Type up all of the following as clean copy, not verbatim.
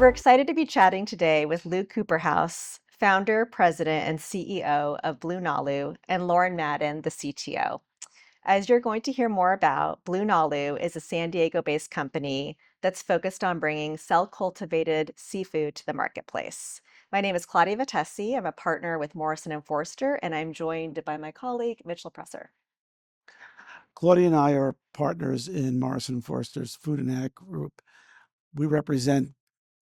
We're excited to be chatting today with Lou Cooperhouse, founder, president, and CEO of BlueNalu, and Lauran Madden, the CTO. As you're going to hear more about, BlueNalu is a San Diego-based company that's focused on bringing cell-cultivated seafood to the marketplace. My name is Claudia Vetesi. I'm a partner with Morrison Foerster, and I'm joined by my colleague, Mitchell Presser. Claudia and I are partners in Morrison Foerster's Food and Ag Group. We represent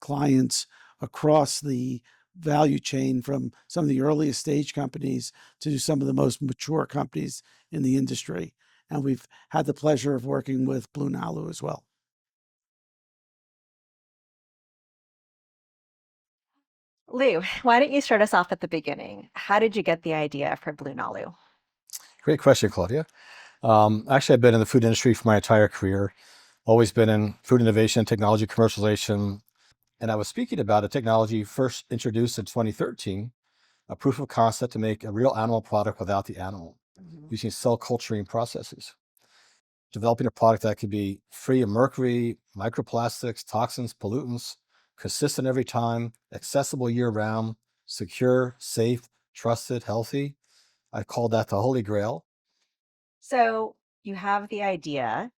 clients across the value chain, from some of the earliest stage companies to some of the most mature companies in the industry. And we've had the pleasure of working with BlueNalu as well. Lou, why don't you start us off at the beginning? How did you get the idea for BlueNalu? Great question, Claudia. Actually, I've been in the food industry for my entire career, always been in food innovation, technology commercialization. And I was speaking about a technology first introduced in 2013, a proof of concept to make a real animal product without the animal, using cell culturing processes. Developing a product that could be free of mercury, microplastics, toxins, pollutants, consistent every time, accessible year-round, secure, safe, trusted, healthy. I call that the Holy Grail. So you have the idea,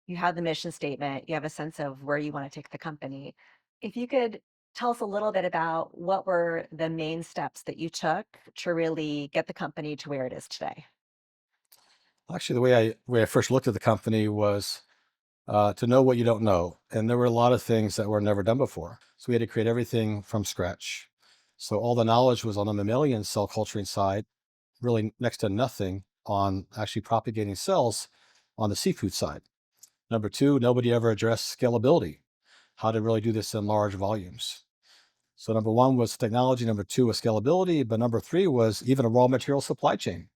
you have the mission statement, you have a sense of where you want to take the company. If you could tell us a little bit about what were the main steps that you took to really get the company to where it is today. Actually, the way I first looked at the company was to know what you don't know. And there were a lot of things that were never done before. So we had to create everything from scratch. So all the knowledge was on the mammalian cell culturing side, really next to nothing on actually propagating cells on the seafood side. Number two, nobody ever addressed scalability, how to really do this in large volumes. So number one was technology, number two was scalability, but number three was even a raw material supply chain.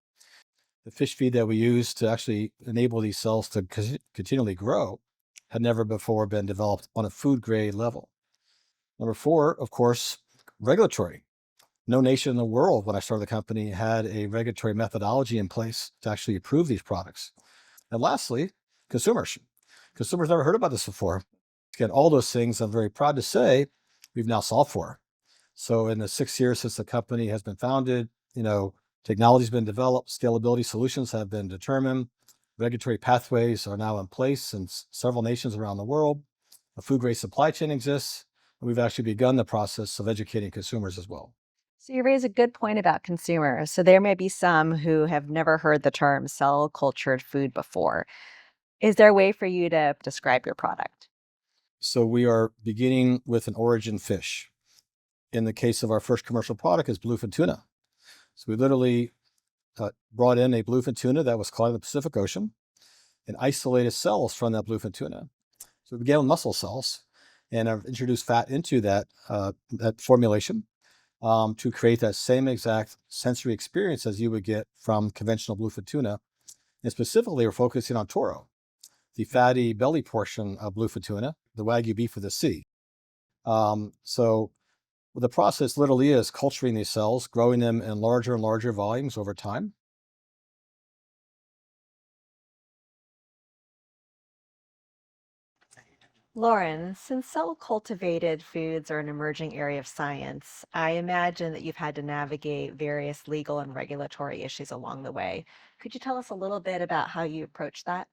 The fish feed that we use to actually enable these cells to continually grow had never before been developed on a food grade level. Number four, of course, regulatory. No nation in the world, when I started the company, had a regulatory methodology in place to actually approve these products. And lastly, consumers. Consumers never heard about this before. Again, all those things I'm very proud to say we've now solved for. So in the 6 years since the company has been founded, technology's been developed, scalability solutions have been determined, regulatory pathways are now in place in several nations around the world, a food grade supply chain exists, and we've actually begun the process of educating consumers as well. So you raise a good point about consumers. So there may be some who have never heard the term cell cultured food before. Is there a way for you to describe your product? So we are beginning with an origin fish. In the case of our first commercial product is bluefin tuna. So we literally brought in a bluefin tuna that was caught in the Pacific Ocean and isolated cells from that bluefin tuna. So we began with muscle cells and I've introduced fat into that formulation to create that same exact sensory experience as you would get from conventional bluefin tuna. And specifically, we're focusing on toro, the fatty belly portion of bluefin tuna, the Wagyu beef of the sea. So the process literally is culturing these cells, growing them in larger and larger volumes over time. Lauran, since cell-cultivated foods are an emerging area of science, I imagine that you've had to navigate various legal and regulatory issues along the way. Could you tell us a little bit about how you approach that?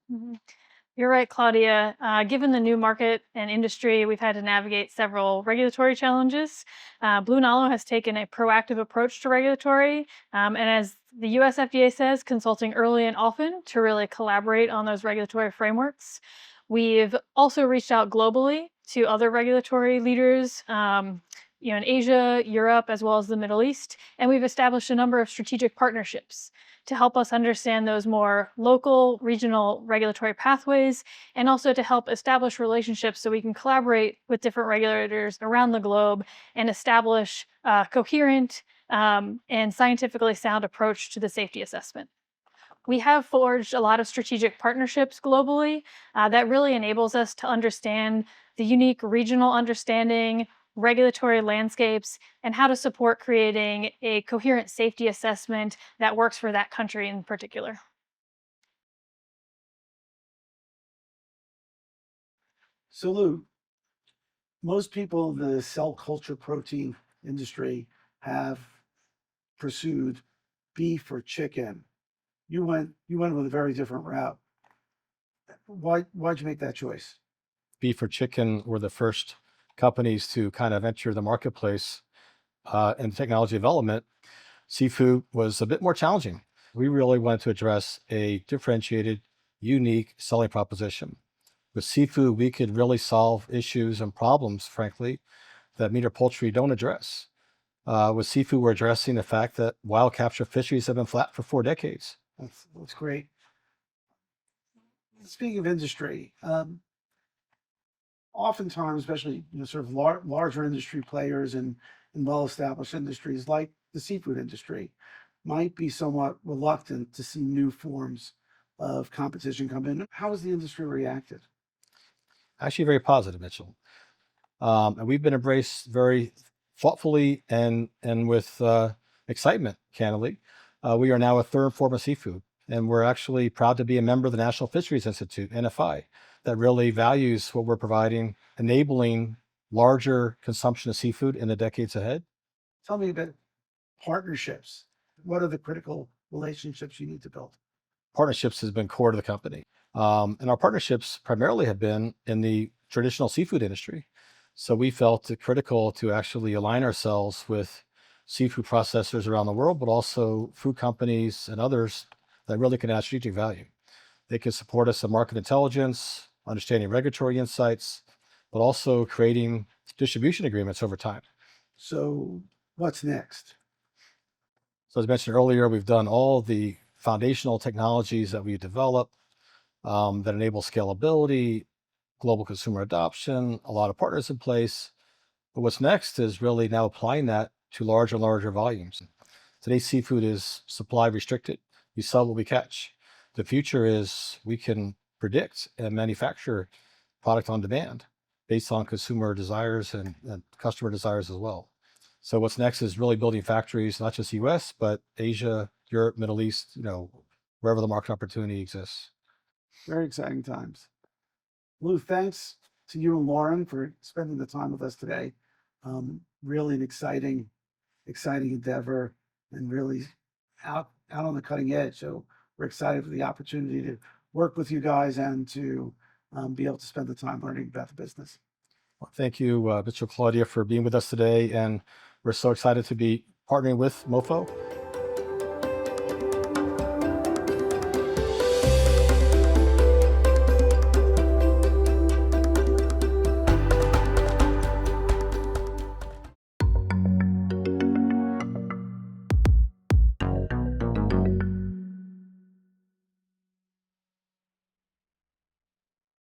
You're right, Claudia. Given the new market and industry, we've had to navigate several regulatory challenges. BlueNalu has taken a proactive approach to regulatory, and as the US FDA says, consulting early and often to really collaborate on those regulatory frameworks. We've also reached out globally to other regulatory leaders, in Asia, Europe, as well as the Middle East, and we've established a number of strategic partnerships to help us understand those more local, regional regulatory pathways, and also to help establish relationships so we can collaborate with different regulators around the globe and establish a coherent and scientifically sound approach to the safety assessment. We have forged a lot of strategic partnerships globally that really enables us to understand the unique regional understanding, regulatory landscapes, and how to support creating a coherent safety assessment that works for that country in particular. So Lou, Most people in the cell culture protein industry have pursued beef or chicken. You went with a very different route. Why'd you make that choice? Beef or chicken were the first companies to kind of enter the marketplace in technology development. Seafood was a bit more challenging. We really wanted to address a differentiated, unique selling proposition. With seafood, we could really solve issues and problems, frankly, that meat or poultry don't address. With seafood, we're addressing the fact that wild capture fisheries have been flat for 4 decades. That's great. Speaking of industry, oftentimes, especially sort of larger industry players and well-established industries like the seafood industry, might be somewhat reluctant to see new forms of competition come in. How has the industry reacted? Actually, very positive, Mitchell. And we've been embraced very thoughtfully and with excitement, candidly. We are now a third form of seafood, and we're actually proud to be a member of the National Fisheries Institute, NFI, that really values what we're providing, enabling larger consumption of seafood in the decades ahead. Tell me about partnerships. What are the critical relationships you need to build? Partnerships has been core to the company. And our partnerships primarily have been in the traditional seafood industry. So we felt it critical to actually align ourselves with seafood processors around the world, but also food companies and others that really can add strategic value. They can support us in market intelligence, understanding regulatory insights, but also creating distribution agreements over time. So what's next? So as mentioned earlier, we've done all the foundational technologies that we've developed that enable scalability, global consumer adoption, a lot of partners in place. But what's next is really now applying that to larger and larger volumes. Today's seafood is supply restricted. We sell what we catch. The future is we can predict and manufacture product on demand based on consumer desires and customer desires as well. So what's next is really building factories, not just US, but Asia, Europe, Middle East, wherever the market opportunity exists. Very exciting times. Lou, thanks to you and Lauran for spending the time with us today. Really an exciting endeavor and really out on the cutting edge. So we're excited for the opportunity to work with you guys and to be able to spend the time learning about the business. Well, thank you, Mitchell, Claudia, for being with us today. And we're so excited to be partnering with MoFo